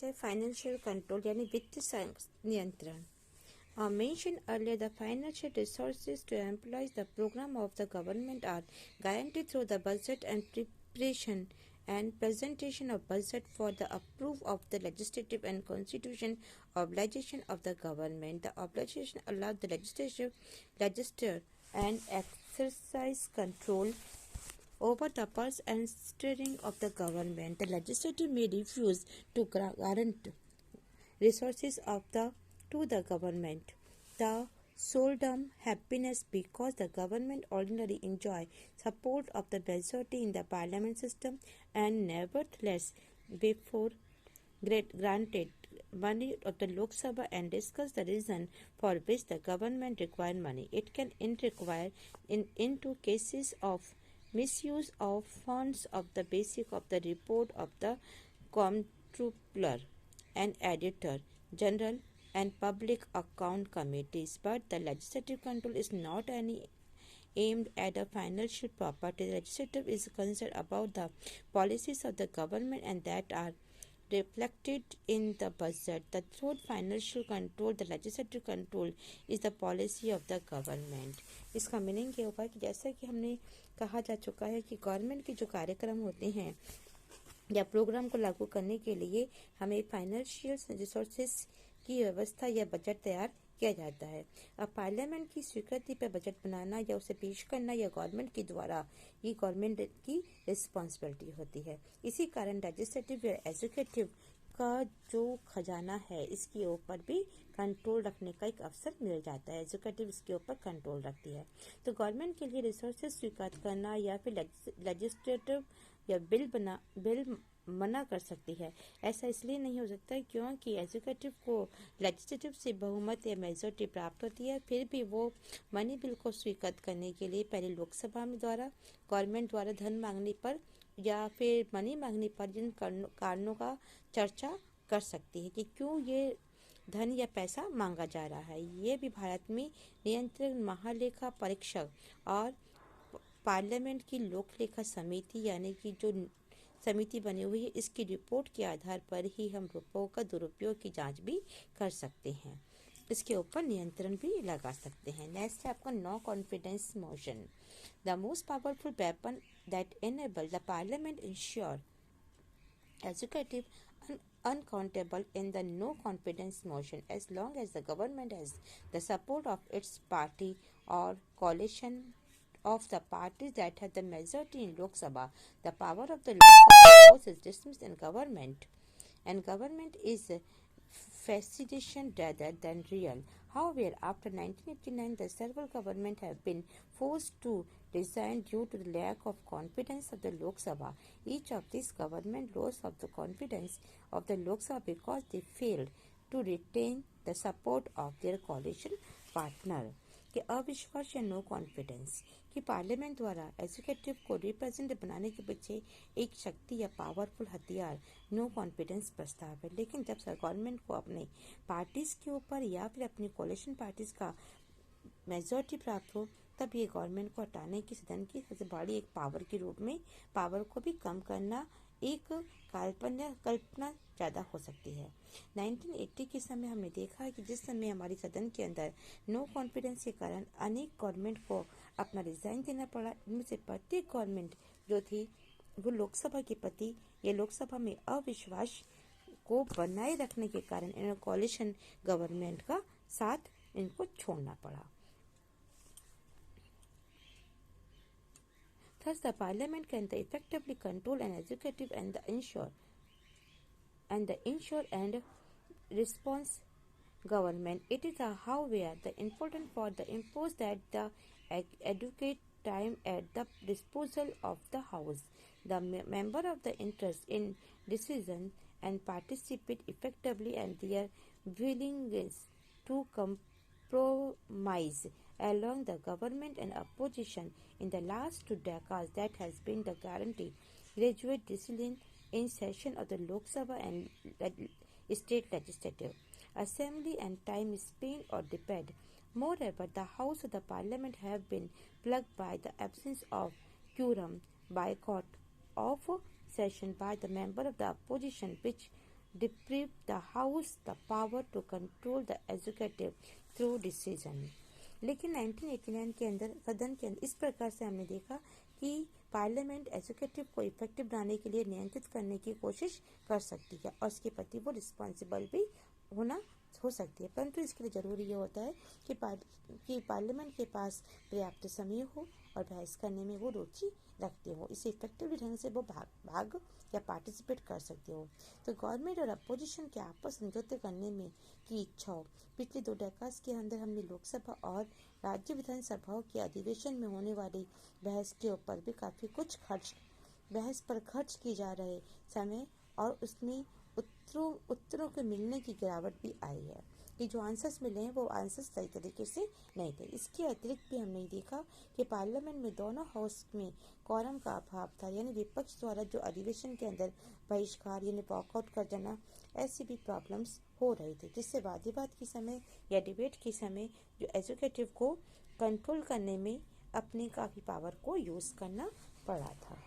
Next है financial control यानी वित्तीय नियंत्रण. Mentioned earlier, the financial resources to employ the program of the government are guaranteed through the budget and preparation and presentation of budget for the approval of the legislative and constitution obligation of the government. The obligation allows the legislature and exercise control over the purse and steering of the government. The legislature may refuse to grant resources to the government. The solemn happiness because the government ordinarily enjoy support of the majority in the parliament system and nevertheless before granted money of the Lok Sabha and discuss the reason for which the government require money. It can require into cases of misuse of funds of the basic of the report of the comptroller and editor general and public account committees, but the legislative control is not any aimed at the financial property. The legislative is concerned about the policies of the government and that are reflected in the budget. The third financial control, the legislative control is the policy of the government. इसका meaning ये होगा कि जैसा कि हमने कहा जा चुका है कि गवर्नमेंट के जो कार्यक्रम होते हैं या प्रोग्राम को लागू करने के लिए हमें फाइनेंशियल रिसोर्सेस की व्यवस्था या बजट तैयार किया जाता है. अब पार्लियामेंट की स्वीकृति पर बजट बनाना या उसे पेश करना या गवर्नमेंट के द्वारा ये गवर्नमेंट की रिस्पॉन्सिबिलिटी होती है. इसी कारण लेजिस्लेटिव या एग्जीक्यूटिव का जो खजाना है इसके ऊपर भी कंट्रोल रखने का एक अवसर मिल जाता है. एग्जीक्यूटिव इसके ऊपर कंट्रोल रखती है. तो गवर्नमेंट के लिए रिसोर्सेज स्वीकार करना या फिर लेजिस्लेटिव या बिल मना कर सकती है. ऐसा इसलिए नहीं हो सकता क्योंकि एग्जीक्यूटिव को लेजिस्लेटिव से बहुमत या मेजोरिटी प्राप्त होती है. फिर भी वो मनी बिल को स्वीकृत करने के लिए पहले लोकसभा में द्वारा गवर्नमेंट द्वारा धन मांगने पर या फिर मनी मांगने पर जिन कारणों का चर्चा कर सकती है कि क्यों ये धन या पैसा मांगा जा रहा है. ये भी भारत में नियंत्रण महालेखा परीक्षक और पार्लियामेंट की लोकलेखा समिति यानी कि जो समिति बनी हुई है इसकी रिपोर्ट के आधार पर ही हम रुपयों का दुरुपयोग की जांच भी कर सकते हैं. इसके ऊपर नियंत्रण भी लगा सकते हैं. नेक्स्ट है आपका no confidence motion. The most powerful weapon that enable the parliament ensure executive uncountable in the no confidence motion as long as the government has the support of its party or coalition of the parties that have the majority in Lok Sabha. The power of the Lok Sabha House is dismissed in government, and government is facilitation rather than real. However, after 1989, the several governments have been forced to resign due to the lack of confidence of the Lok Sabha. Each of these government lost of the confidence of the Lok Sabha because they failed to retain the support of their coalition partner. कि अविश्वास या no confidence कि parliament द्वारा executive को represent बनाने के पीछे एक शक्ति या पावरफुल हथियार नो कॉन्फिडेंस प्रस्ताव है. लेकिन जब गवर्नमेंट को अपने पार्टीज के ऊपर या फिर अपनी कोalition पार्टीज का मेजोरिटी प्राप्त हो तब ये गवर्नमेंट को हटाने की सदन की सबसे बड़ी एक पावर के रूप में पावर को भी कम करना एक कल्पना ज़्यादा हो सकती है. 1980 के समय हमने देखा कि जिस समय हमारी सदन के अंदर नो कॉन्फिडेंस के कारण अनेक गवर्नमेंट को अपना रिजाइन देना पड़ा. इनमें से प्रत्येक गवर्नमेंट जो थी वो लोकसभा के प्रति या लोकसभा में अविश्वास को बनाए रखने के कारण इन कोalition गवर्नमेंट का साथ इनको छोड़ना पड़ा. Thus, the parliament can effectively control an executive and ensure and response government. It is however the important for the impose that the adequate time at the disposal of the house. The member of the interest in decision and participate effectively and their willingness to compromise along the government and opposition in the last 2 decades that has been the guarantee graduate discipline in session of the Lok Sabha and state legislative assembly and time spent or debate. Moreover, the House of the Parliament have been plagued by the absence of quorum, boycott of session by the member of the opposition, which deprived the House the power to control the executive through decision. लेकिन 1989 के अंदर सदन के अंदर इस प्रकार से हमने देखा कि पार्लियामेंट एग्जीक्यूटिव को इफेक्टिव बनाने के लिए नियंत्रित करने की कोशिश कर सकती है और इसके प्रति वो रिस्पॉन्सिबल भी हो सकती है, परंतु इसके लिए जरूरी ये होता है कि पार्लियामेंट के पास पर्याप्त समय हो और बहस करने में वो रुचि रखते हो, इसे इफेक्टिव ढंग से वो भाग या पार्टिसिपेट कर सकते हो। तो गवर्नमेंट और अपोजिशन के आपस समझौते करने में की इच्छा हो। पिछले 2 दशक के अंदर हमने लोकसभा और राज्य विधानसभाओं के अधिवेशन में होने वाली बहस के ऊपर भी काफी कुछ बहस पर खर्च किए जा रहे समय और उसमें उत्तरों के मिलने की गिरावट भी आई है कि जो आंसर्स मिले हैं वो आंसर्स सही तरीके से नहीं थे। इसके अतिरिक्त भी हमने देखा कि पार्लियामेंट में दोनों हाउस में कोरम का अभाव था, यानी विपक्ष द्वारा जो अधिवेशन के अंदर बहिष्कार यानी वॉकआउट कर जाना, ऐसी भी प्रॉब्लम्स हो रही थी, जिससे वाद विवाद के समय या डिबेट के समय जो एग्जीक्यूटिव को कंट्रोल करने में अपनी काफ़ी पावर को यूज़ करना पड़ा था।